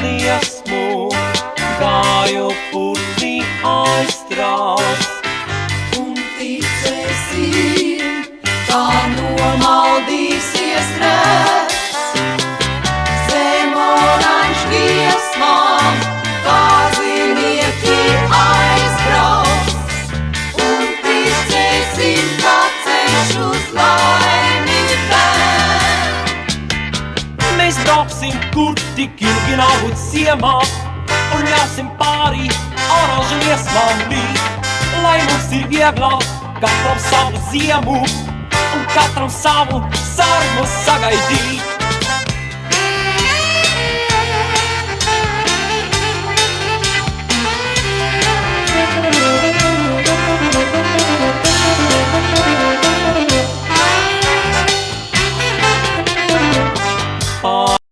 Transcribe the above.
liesmu, gāju putni aiztrās. Un ticēsim, kā nomaldīsies grēks, zemoraņš liesmām, kā zinieki aizbrauks. Un ticēsim, kā ceļš uz laimi ved. Mēs brauksim, kur tik ilgi nav būt ziemā, un ļausim pāri oranžu liesmām mīt. Lai mums ir vieglāk, katram savu ziemu, un katram savu sarmu sagaidīt.